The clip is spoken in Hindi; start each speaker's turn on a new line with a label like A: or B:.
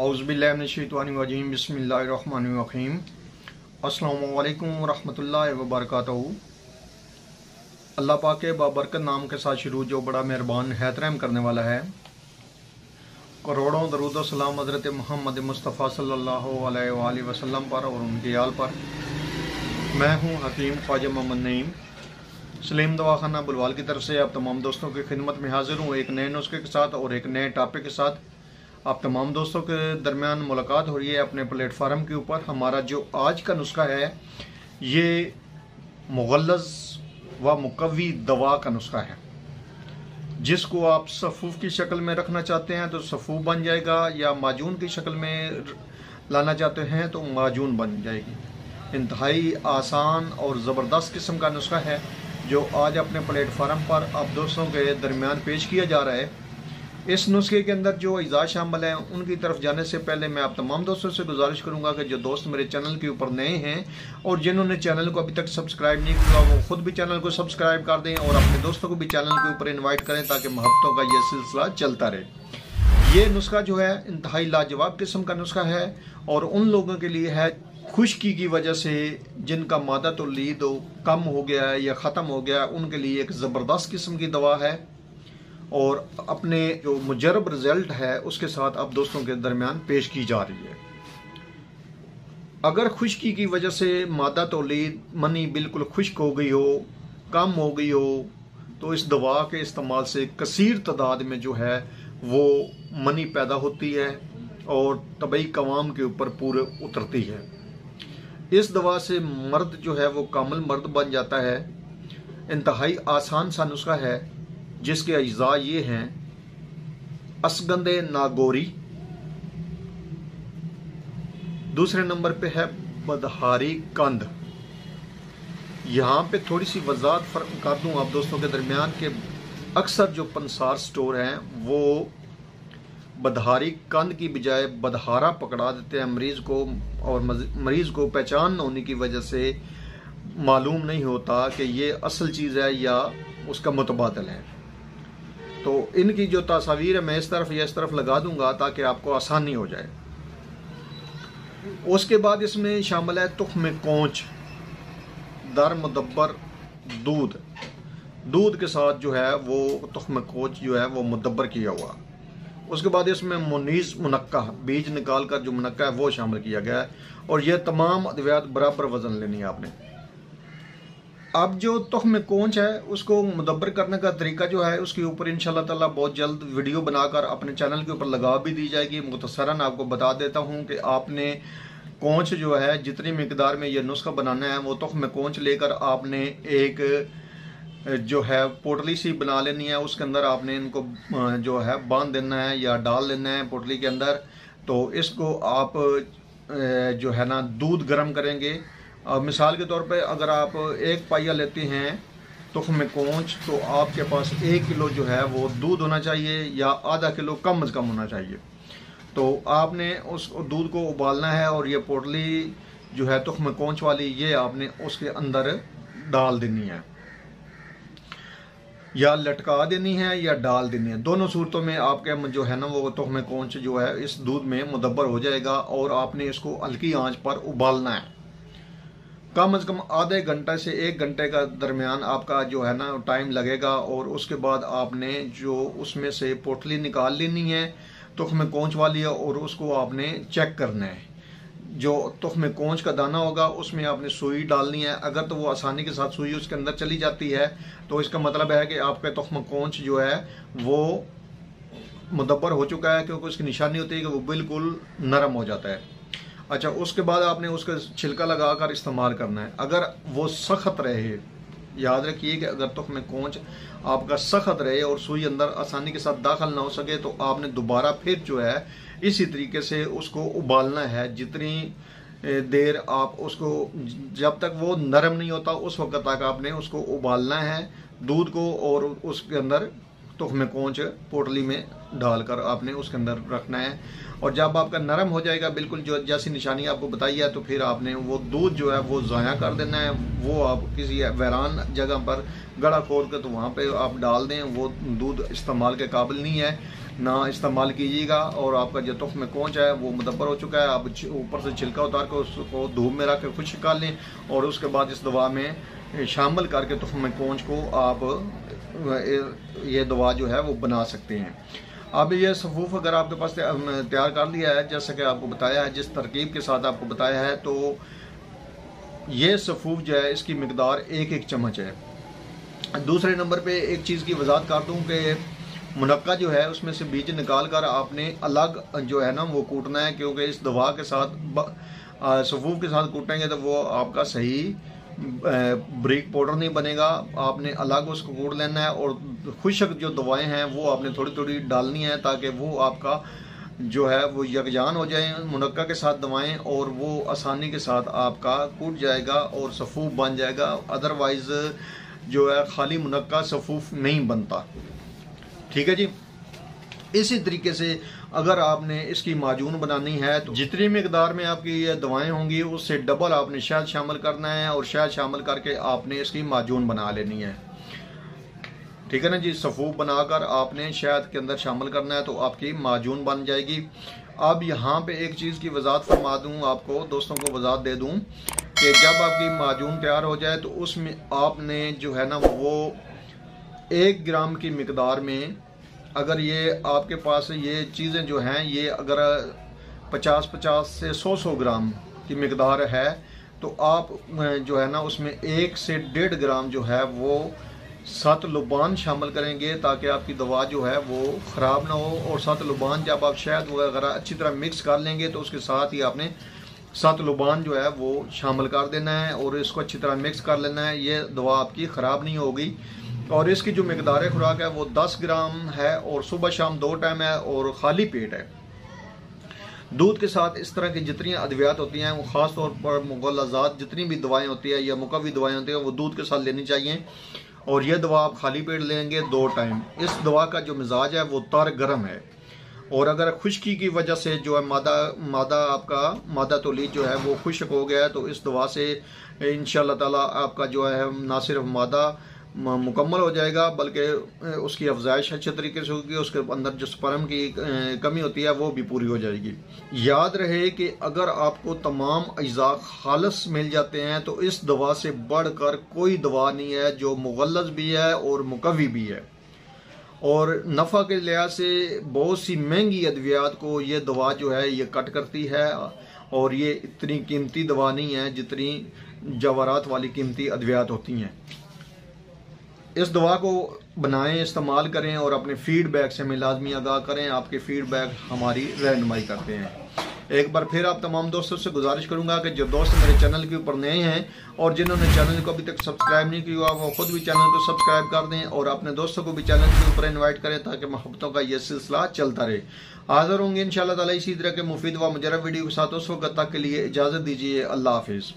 A: औज़ुबिल्लाहिमिनश्शैतानिर्रजीम बिस्मिल्लाहिर्रहमानिर्रहीम। अस्सलामु अलैकुम वरहमतुल्लाहि वबरकातुहू। अल्लाह पाक के बाबरकत नाम के साथ शुरू जो बड़ा मेहरबान निहायत रहम करने वाला है। करोड़ों दरूद व सलाम हज़रत मोहम्मद मुस्तफ़ा सल्लल्लाहु अलैहि वसल्लम पर और उनके आल पर। मैं हूँ हकीम ख्वाजा मोहम्मद नईम सलीम दवाखाना बुलवाल की तरफ से आप तमाम दोस्तों की खिदमत में हाजिर हूँ एक नए नुस्खे के साथ और एक नए टॉपिक के साथ। आप तमाम दोस्तों के दरमियान मुलाकात हो रही है अपने प्लेटफार्म के ऊपर। हमारा जो आज का नुस्खा है ये मुगल्लज़ व मुकव्वी दवा का नुस्खा है, जिसको आप सफ़ूफ़ की शक्ल में रखना चाहते हैं तो सफ़ूफ़ बन जाएगा, या माजून की शक्ल में लाना चाहते हैं तो माजून बन जाएगी। इंतहाई आसान और ज़बरदस्त किस्म का नुस्खा है जो आज अपने प्लेटफार्म पर आप दोस्तों के दरमियान पेश किया जा रहा है। इस नुस्खे के अंदर जो अज़ा शामिल हैं उनकी तरफ जाने से पहले मैं आप तमाम दोस्तों से गुजारिश करूंगा कि जो दोस्त मेरे चैनल के ऊपर नए हैं और जिन्होंने चैनल को अभी तक सब्सक्राइब नहीं किया वो खुद भी चैनल को सब्सक्राइब कर दें और अपने दोस्तों को भी चैनल के ऊपर इन्वाइट करें ताकि मोहब्बतों का ये सिलसिला चलता रहे। ये नुस्खा जो है इंतहाई लाजवाब किस्म का नुस्खा है और उन लोगों के लिए है खुश्की की वजह से जिनका मादा तौलीद कम हो गया है या ख़त्म हो गया है, उनके लिए एक ज़बरदस्त किस्म की दवा है और अपने जो मुजरब रिजल्ट है उसके साथ अब दोस्तों के दरमियान पेश की जा रही है। अगर खुश्की की वजह से मादा तौलीद मनी बिल्कुल खुश्क हो गई हो, कम हो गई हो, तो इस दवा के इस्तेमाल से कसीर तादाद में जो है वो मनी पैदा होती है और तबई कवाम के ऊपर पूरे उतरती है। इस दवा से मर्द जो है वो कामिल मर्द बन जाता है। इंतहाई आसान सा नुस्खा है जिसके अज्जा ये हैं असगंदे नागोरी, दूसरे नंबर पे है बदहारी कंद। यहाँ पे थोड़ी सी वजाहत कर दूँ आप दोस्तों के दरमियान के अक्सर जो पंसार स्टोर हैं वो बदहारी कंद की बजाय बदहारा पकड़ा देते हैं मरीज को, और मरीज को पहचान न होने की वजह से मालूम नहीं होता कि ये असल चीज़ है या उसका मुतबादल है। तो इनकी जो तस्वीर है मैं इस तरफ या इस तरफ लगा दूंगा ताकि आपको आसानी हो जाए। उसके बाद इसमें शामिल है तुख्म कोंच, दर मुदब्बर दूध के साथ जो है वो तुख्म कोंच जो है वो मुदब्बर किया हुआ। उसके बाद इसमें मुनीस मुनक्का, बीज निकाल कर जो मुनक्का है वो शामिल किया गया है और यह तमाम अद्वियात बराबर वजन लेनी है आपने। अब जो तुख्म कोंच है उसको मुदब्बर करने का तरीका जो है उसके ऊपर इंशाल्लाह ताला बहुत जल्द वीडियो बनाकर अपने चैनल के ऊपर लगा भी दी जाएगी। मुख्तसरन आपको बता देता हूँ कि आपने कोंच जो है जितनी मिकदार में ये नुस्खा बनाना है वो तुख्म कोंच लेकर आपने एक जो है पोटली सी बना लेनी है। उसके अंदर आपने इनको जो है बांध देना है या डाल लेना है पोटली के अंदर। तो इसको आप जो है ना दूध गर्म करेंगे। मिसाल के तौर पे अगर आप एक पाइया लेते हैं तुख्म कोंच तो आपके पास 1 किलो जो है वो दूध होना चाहिए या आधा किलो कम से कम होना चाहिए। तो आपने उस दूध को उबालना है और ये पोटली जो है तुख्म कोंच वाली ये आपने उसके अंदर डाल देनी है, या लटका देनी है या डाल देनी है। दोनों सूरतों में आपके जो है ना वो तुख्म कोंच जो है इस दूध में मुदब्बर हो जाएगा और आपने इसको हल्की आंच पर उबालना है। कम से कम आधे घंटे से 1 घंटे का दरमियान आपका जो है ना टाइम लगेगा। और उसके बाद आपने जो उसमें से पोटली निकाल लेनी है तुख्म कोंच वाली है और उसको आपने चेक करना है। जो तुख्म कोंच का दाना होगा उसमें आपने सुई डालनी है। अगर तो वो आसानी के साथ सुई उसके अंदर चली जाती है तो इसका मतलब है कि आपका तुख्म कोंच जो है वो मुदब्बर हो चुका है, क्योंकि उसकी निशानी होती है कि वो बिल्कुल नरम हो जाता है। अच्छा, उसके बाद आपने उसका छिलका लगाकर इस्तेमाल करना है। अगर वो सख्त रहे, याद रखिए कि अगर तुख्म कोंच आपका सख्त रहे और सुई अंदर आसानी के साथ दाखिल ना हो सके तो आपने दोबारा फिर जो है इसी तरीके से उसको उबालना है। जितनी देर आप उसको, जब तक वो नरम नहीं होता उस वक्त तक आपने उसको उबालना है दूध को और उसके अंदर तुख्म कोंच पोटली में डालकर आपने उसके अंदर रखना है। और जब आपका नरम हो जाएगा बिल्कुल, जो जैसी निशानी आपको बताई है, तो फिर आपने वो दूध जो है वो ज़ाया कर देना है। वो आप किसी वीरान जगह पर गड़ा खोद कर तो वहाँ पे आप डाल दें। वो दूध इस्तेमाल के काबिल नहीं है, ना इस्तेमाल कीजिएगा। और आपका जो तुख्म कोंच है वो मुदब्बर हो चुका है, आप ऊपर से छिलका उतार कर उसको धूप में रख कर खुश निकाल लें और उसके बाद इस दवा में शामिल करके तुख्म कोंच को आप ये दवा जो है वो बना सकते हैं। अब ये सफूफ अगर आपके पास तैयार कर लिया है, जैसा कि आपको बताया है, जिस तरकीब के साथ आपको बताया है, तो ये सफूफ जो है इसकी मिकदार 1-1 चम्मच है। दूसरे नंबर पे एक चीज़ की वजाहत कर दूं कि मुनक्का जो है उसमें से बीज निकाल कर आपने अलग जो है ना वो कूटना है, क्योंकि इस दवा के साथ सफूफ के साथ कूटेंगे तो वो आपका सही ब्रिक पाउडर नहीं बनेगा। आपने अलग उसको कूट लेना है और खुशक जो दवाएं हैं वो आपने थोड़ी थोड़ी डालनी है ताकि वो आपका जो है वो यकजान हो जाए मुनक्का के साथ दवाएं, और वो आसानी के साथ आपका कूट जाएगा और सफूफ बन जाएगा। अदरवाइज़ जो है खाली मुनक्का सफूफ नहीं बनता। ठीक है जी। इसी तरीके से अगर आपने इसकी माजून बनानी है तो जितनी मिकदार में आपकी ये दवाएं होंगी उससे डबल आपने शहद शामिल करना है और शहद शामिल करके आपने इसकी माजून बना लेनी है। ठीक है ना जी। सफूफ बनाकर आपने शहद के अंदर शामिल करना है तो आपकी माजून बन जाएगी। अब यहाँ पे एक चीज़ की वजाहत फरमा दूँ आपको, दोस्तों को वजाहत दे दूँ कि जब आपकी माजून तैयार हो जाए तो उसमें आपने जो है ना वो 1 ग्राम की मिकदार में, अगर ये आपके पास ये चीज़ें जो हैं ये अगर 50-50 से 100-100 ग्राम की मिकदार है तो आप जो है ना उसमें 1 से 1.5 ग्राम जो है वो सत लुबान शामिल करेंगे ताकि आपकी दवा जो है वो ख़राब ना हो। और सत लुबान जब आप शहद वगैरह अच्छी तरह मिक्स कर लेंगे तो उसके साथ ही आपने सत लुबान जो है वो शामिल कर देना है और इसको अच्छी तरह मिक्स कर लेना है। ये दवा आपकी ख़राब नहीं होगी। और इसकी जो मिकदार खुराक है वो 10 ग्राम है और सुबह शाम 2 टाइम है और खाली पेट है। दूध के साथ इस तरह की जितनी अद्वियात होती हैं वो ख़ास तौर पर मुगल्लज़ात जितनी भी दवाएं होती है या मुकव्वी दवाएं होती हैं वो दूध के साथ लेनी चाहिए। और यह दवा आप खाली पेट लेंगे 2 टाइम। इस दवा का जो मिजाज है वो तर गर्म है और अगर खुश्की की वजह से जो है मादा तौलीद जो है वो खुश्क हो गया है तो इस दवा से इंशाअल्लाह ताला आपका जो है ना सिर्फ मादा मुकम्मल हो जाएगा बल्कि उसकी अफजाइश अच्छे तरीके से होगी, उसके अंदर जो स्पर्म की कमी होती है वो भी पूरी हो जाएगी। याद रहे कि अगर आपको तमाम अज्जा खालस मिल जाते हैं तो इस दवा से बढ़कर कोई दवा नहीं है जो मुगल्लज़ भी है और मुकव्वी भी है। और नफ़ा के लिहाज से बहुत सी महंगी अद्वियात को ये दवा जो है ये कट करती है और ये इतनी कीमती दवा नहीं है जितनी जवाहरात वाली कीमती अद्वियात होती हैं। इस दवा को बनाएं, इस्तेमाल करें और अपने फीडबैक से हमें लाजमी आगाह करें। आपके फीडबैक हमारी रहनुमाई करते हैं। एक बार फिर आप तमाम दोस्तों से गुजारिश करूंगा कि जो दोस्त मेरे चैनल के ऊपर नए हैं और जिन्होंने चैनल को अभी तक सब्सक्राइब नहीं किया वो खुद भी चैनल को सब्सक्राइब कर दें और अपने दोस्तों को भी चैनल के ऊपर इन्वाइट करें ताकि मोहब्बतों का ये सिलसिला चलता रहे। हाजिर होंगे इंशाअल्लाह ताला इसी तरह के मुफीद व मुजरब वीडियो के साथ। उस वक्त तक के लिए इजाज़त दीजिए। अल्लाह हाफिज़।